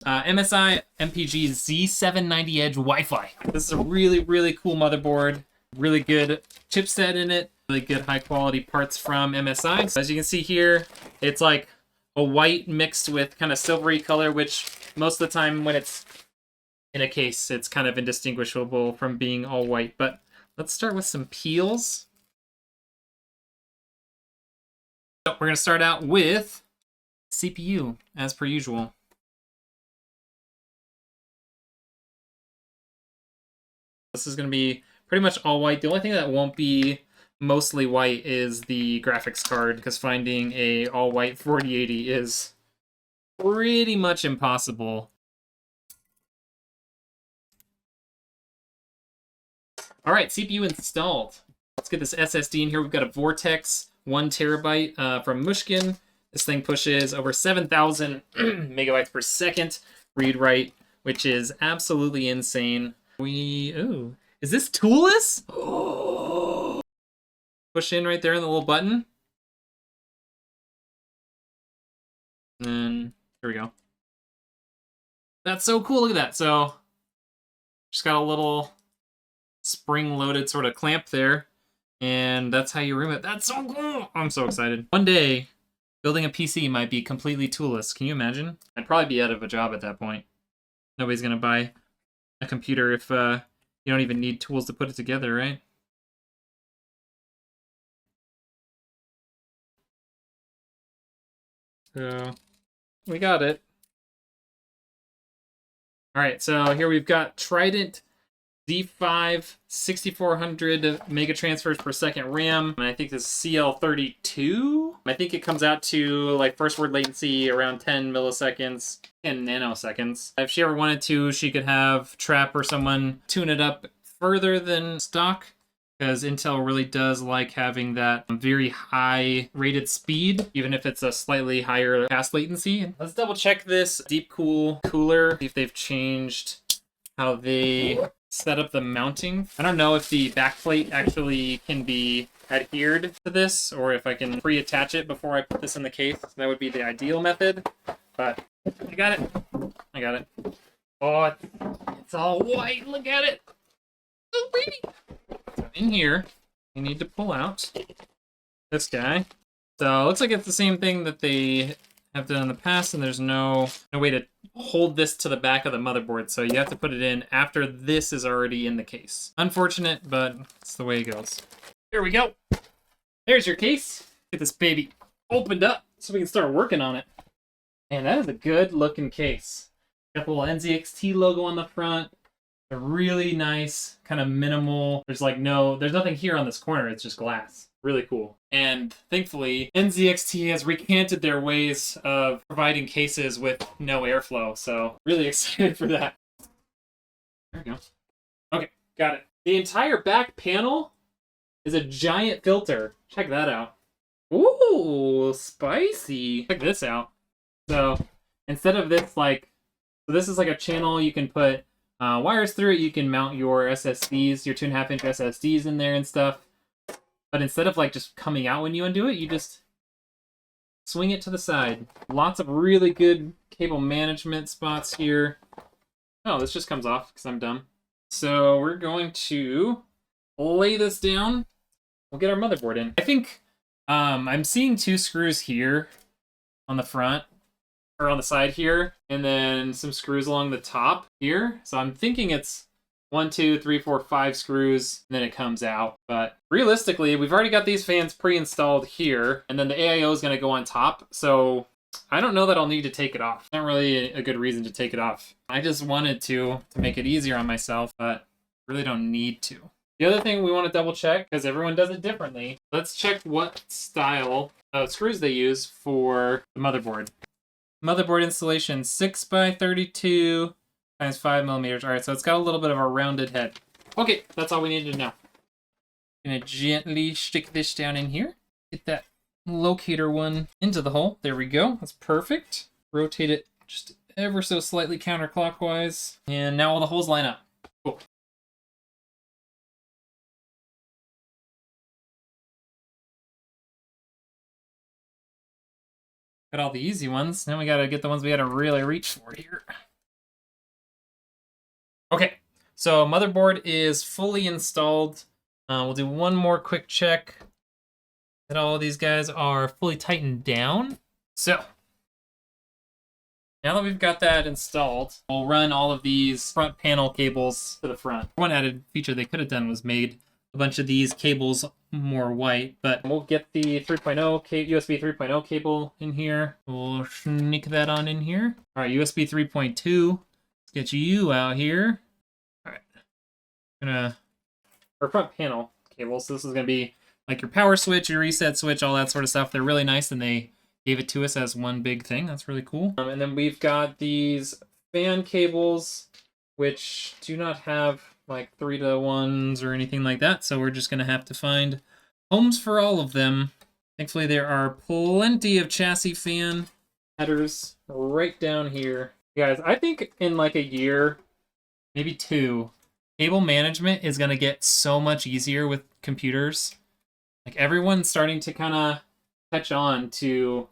MSI MPG Z790 Edge Wi-Fi. This is a really, really cool motherboard. Really good chipset in it. Really good high quality parts from MSI. So as you can see here, it's like a white mixed with kind of silvery color, which most of the time when it's in a case, it's kind of indistinguishable from being all white. But let's start with some peels. So we're going to start out with CPU, as per usual. This is going to be pretty much all white. The only thing that won't be mostly white is the graphics card, because finding a all-white 4080 is pretty much impossible. All right, CPU installed. Let's get this SSD in here. We've got a Vortex 1 terabyte from Mushkin. This thing pushes over 7,000 megabytes per second read-write, which is absolutely insane. Ooh, is this toolless? Oh. Push in right there in the little button. And then, here we go. That's so cool, look at that. So, just got a little spring-loaded sort of clamp there. And that's how you room it. That's so cool! I'm so excited. One day, building a PC might be completely toolless. Can you imagine? I'd probably be out of a job at that point. Nobody's gonna buy a computer if you don't even need tools to put it together, right? So, we got it. All right, so here we've got Trident Z5 6400 mega transfers per second RAM, and I think this is CL32. I think it comes out to like first word latency around 10 milliseconds, 10 nanoseconds. If she ever wanted to, she could have Trap or someone tune it up further than stock, because Intel really does like having that very high rated speed, even if it's a slightly higher fast latency. Let's double check this Deep Cool cooler, see if they've changed how they set up the mounting. I don't know if the backplate actually can be adhered to this, or if I can pre-attach it before I put this in the case. That would be the ideal method, but I got it. I got it. Oh, it's all white. Look at it. So pretty. So in here, you need to pull out this guy. So it looks like it's the same thing that they have done in the past, and there's no way to hold this to the back of the motherboard, so you have to put it in after this is already in the case. Unfortunate, but it's the way it goes. Here we go. There's your case. Get this baby opened up so we can start working on it. And that is a good looking case. Got the little NZXT logo on the front. A really nice, kind of minimal, there's nothing here on this corner, it's just glass. Really cool. And thankfully, NZXT has recanted their ways of providing cases with no airflow, so really excited for that. There we go. Okay, got it. The entire back panel is a giant filter. Check that out. Ooh, spicy. Check this out. So, instead of this, so this is like a channel you can put wires through it. You can mount your SSDs, your 2.5-inch SSDs in there and stuff. But instead of just coming out when you undo it, you just swing it to the side. Lots of really good cable management spots here. Oh, this just comes off because I'm dumb. So we're going to lay this down. We'll get our motherboard in. I think I'm seeing 2 screws here on the front, or on the side here, and then some screws along the top here. So I'm thinking it's 1, 2, 3, 4, 5 screws, and then it comes out. But realistically, we've already got these fans pre-installed here, and then the AIO is going to go on top. So I don't know that I'll need to take it off. Not really a good reason to take it off. I just wanted to make it easier on myself, but really don't need to. The other thing we want to double check, because everyone does it differently, let's check what style of screws they use for the motherboard. Motherboard installation 6x32 times 5 millimeters. All right, so it's got a little bit of a rounded head. Okay, that's all we needed to know. Gonna gently stick this down in here. Get that locator one into the hole. There we go. That's perfect. Rotate it just ever so slightly counterclockwise. And now all the holes line up. Cool. Got all the easy ones. Now we gotta get the ones we gotta really reach for here. So motherboard is fully installed. We'll do one more quick check that all of these guys are fully tightened down. So now that we've got that installed, we'll run all of these front panel cables to the front. One added feature they could have done was made a bunch of these cables more white, but we'll get the 3.0 USB 3.0 cable in here. We'll sneak that on in here. All right, USB 3.2. Let's get you out here. All right, our front panel cables. So this is gonna be like your power switch, your reset switch, all that sort of stuff. They're really nice, and they gave it to us as one big thing. That's really cool. And then we've got these fan cables, which do not have like 3-to-1s or anything like that. So we're just going to have to find homes for all of them. Thankfully, there are plenty of chassis fan headers right down here. Guys, I think in like a year, maybe 2, cable management is going to get so much easier with computers. Like everyone's starting to kind of catch on to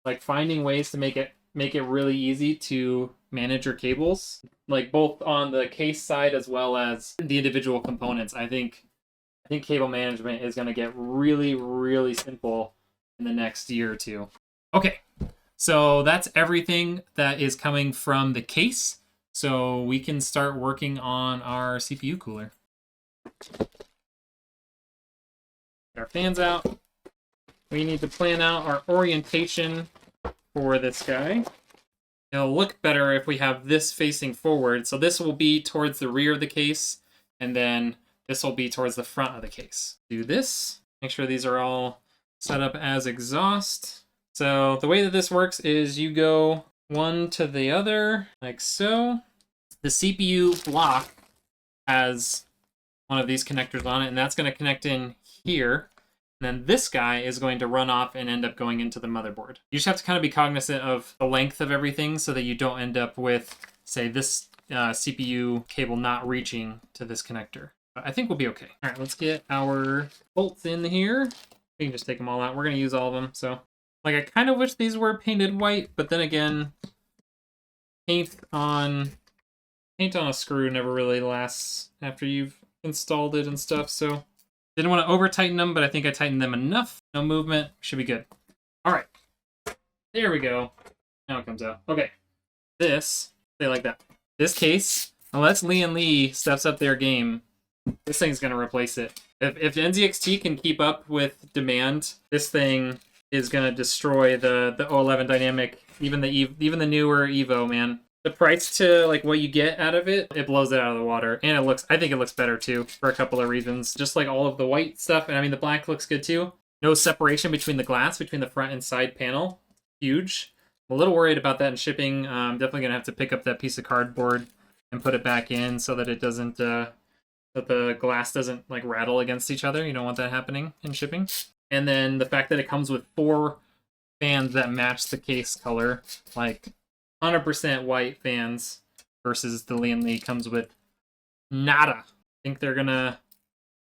like finding ways to make it really easy to manage your cables, like both on the case side as well as the individual components. I think cable management is going to get really, really simple in the next year or 2. Okay, so that's everything that is coming from the case. So we can start working on our CPU cooler. Get our fans out. We need to plan out our orientation for this guy. It'll look better if we have this facing forward. So this will be towards the rear of the case, and then this will be towards the front of the case. Do this. Make sure these are all set up as exhaust. So the way that this works is you go one to the other, like so. The CPU block has one of these connectors on it, and that's going to connect in here. And then this guy is going to run off and end up going into the motherboard. You just have to kind of be cognizant of the length of everything so that you don't end up with, say, this CPU cable not reaching to this connector. But I think we'll be okay. All right, let's get our bolts in here. We can just take them all out. We're going to use all of them. So, like, I kind of wish these were painted white, but then again, paint on a screw never really lasts after you've installed it and stuff, so didn't want to over tighten them, but I think I tightened them enough. No movement, should be good. All right, there we go. Now it comes out. Okay, this, stay like that. This case, unless Lee and Lee steps up their game, this thing's gonna replace it. If NZXT can keep up with demand, this thing is gonna destroy the 011 dynamic, even the newer Evo, man. The price to like what you get out of it, it blows it out of the water. And I think it looks better too, for a couple of reasons. Just like all of the white stuff, and I mean the black looks good too. No separation between the glass, between the front and side panel. Huge. I'm a little worried about that in shipping. I'm definitely gonna have to pick up that piece of cardboard and put it back in so that it doesn't, that the glass doesn't like rattle against each other. You don't want that happening in shipping. And then the fact that it comes with 4 fans that match the case color, like 100% white fans, versus the Lee & Lee comes with nada. I think they're gonna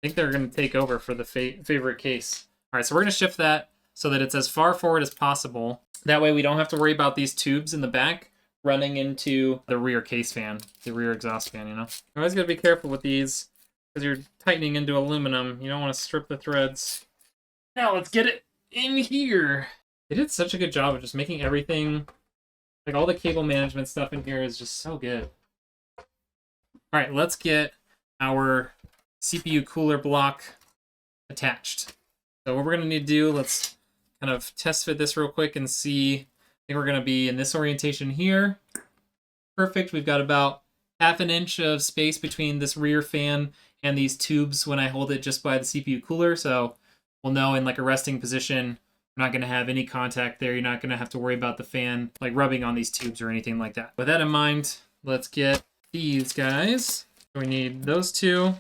take over for the favorite case. All right, so we're gonna shift that so that it's as far forward as possible. That way we don't have to worry about these tubes in the back running into the rear case fan, the rear exhaust fan, you know? You always gotta be careful with these because you're tightening into aluminum. You don't want to strip the threads. Now let's get it in here. They did such a good job of just making everything, like all the cable management stuff in here is just so good. All right, let's get our CPU cooler block attached. So what we're gonna need to do, let's kind of test fit this real quick and see. I think we're gonna be in this orientation here. Perfect, we've got about 1/2 inch of space between this rear fan and these tubes when I hold it just by the CPU cooler. So we'll know in like a resting position, we're not going to have any contact there. You're not going to have to worry about the fan like rubbing on these tubes or anything like that. With that in mind, let's get these guys. We need those two.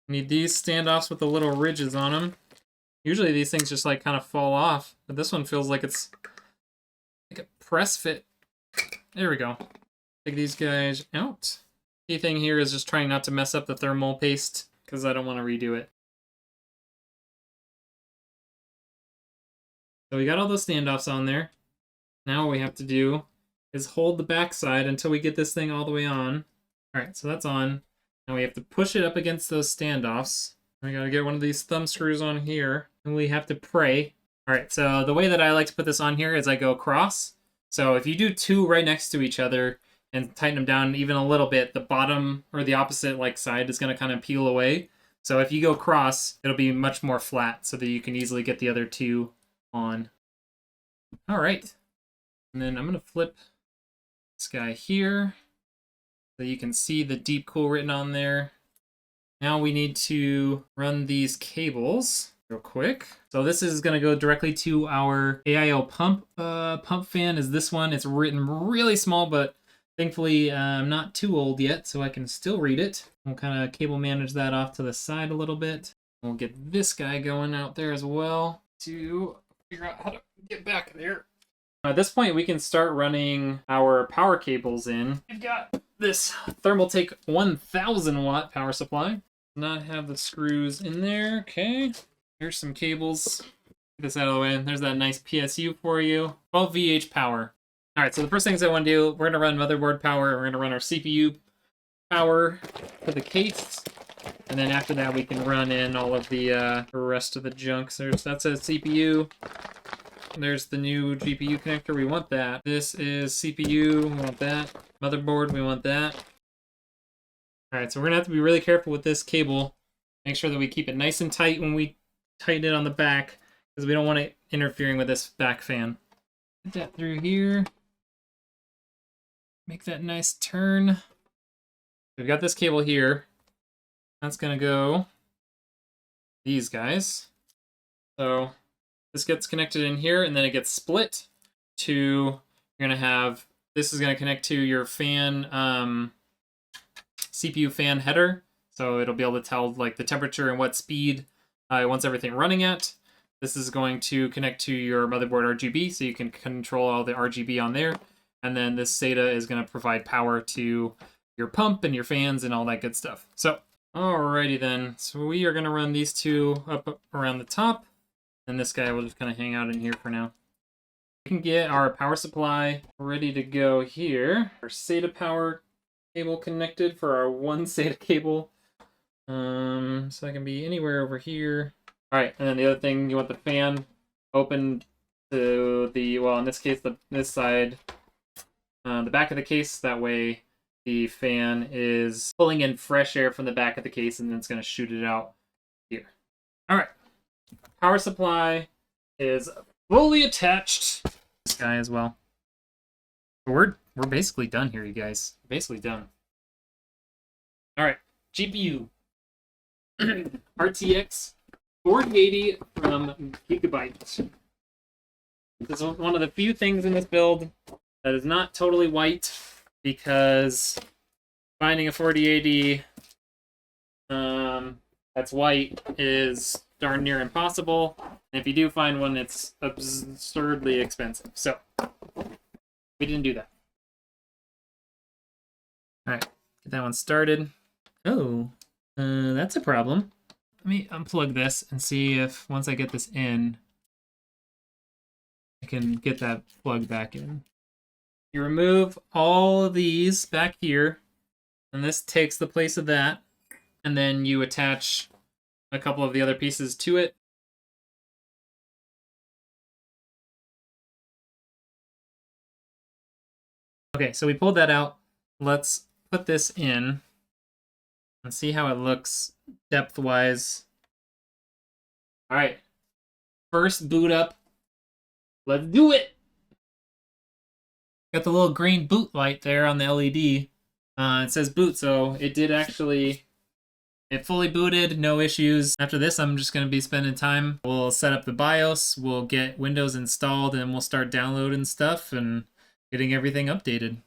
We need these standoffs with the little ridges on them. Usually these things just like kind of fall off, but this one feels like it's like a press fit. There we go. Take these guys out. Key thing here is just trying not to mess up the thermal paste because I don't want to redo it. So we got all those standoffs on there. Now what we have to do is hold the back side until we get this thing all the way on. All right, so that's on. Now we have to push it up against those standoffs. We gotta get one of these thumb screws on here, and we have to pray. All right, so the way that I like to put this on here is I go across. So if you do two right next to each other and tighten them down even a little bit, the bottom or the opposite like side is gonna kind of peel away. So if you go cross, it'll be much more flat so that you can easily get the other two on. All right, and then I'm gonna flip this guy here so you can see the deep cool written on there. Now we need to run these cables real quick. So this is gonna go directly to our AIO pump. Pump fan is this one. It's written really small, but thankfully I'm not too old yet, so I can still read it. We'll kind of cable manage that off to the side a little bit. We'll get this guy going out there as well to figure out how to get back there. At this point, we can start running our power cables in. We've got this Thermaltake 1000 watt power supply. Not have the screws in there. Okay, here's some cables. Get this out of the way. There's that nice PSU for you. 12 VH power. All right, so the first things I want to do, we're going to run motherboard power. We're going to run our CPU power for the case. And then after that, we can run in all of the rest of the junk. So that's a CPU. There's the new GPU connector. We want that. This is CPU. We want that. Motherboard. We want that. All right, so we're going to have to be really careful with this cable. Make sure that we keep it nice and tight when we tighten it on the back, because we don't want it interfering with this back fan. Get that through here. Make that nice turn. We've got this cable here. That's going to go these guys. So this gets connected in here, and then it gets split to, you're going to have, this is going to connect to your fan, CPU fan header. So it'll be able to tell like the temperature and what speed it wants everything running at. This is going to connect to your motherboard RGB, so you can control all the RGB on there. And then this SATA is going to provide power to your pump and your fans and all that good stuff. So, alrighty then. So we are going to run these two up around the top. And this guy will just kind of hang out in here for now. We can get our power supply ready to go here. Our SATA power cable connected for our one SATA cable. So I can be anywhere over here. Alright, and then the other thing, you want the fan open to the, well, in this case, this side, the back of the case. That way the fan is pulling in fresh air from the back of the case, and then it's going to shoot it out here. Alright, power supply is fully attached. This guy as well. We're basically done here, you guys. Basically done. Alright, GPU. RTX 4080 from Gigabyte. This is one of the few things in this build that is not totally white, because finding a 4080 that's white is darn near impossible. And if you do find one, it's absurdly expensive. So we didn't do that. All right, get that one started. Oh, that's a problem. Let me unplug this and see if once I get this in, I can get that plug back in. You remove all of these back here, and this takes the place of that, and then you attach a couple of the other pieces to it. Okay, so we pulled that out. Let's put this in and see how it looks depth-wise. All right, first boot up. Let's do it. Got the little green boot light there on the LED. It says boot, so it did actually, it fully booted, no issues. After this, I'm just going to be spending time. We'll set up the BIOS, we'll get Windows installed, and we'll start downloading stuff and getting everything updated.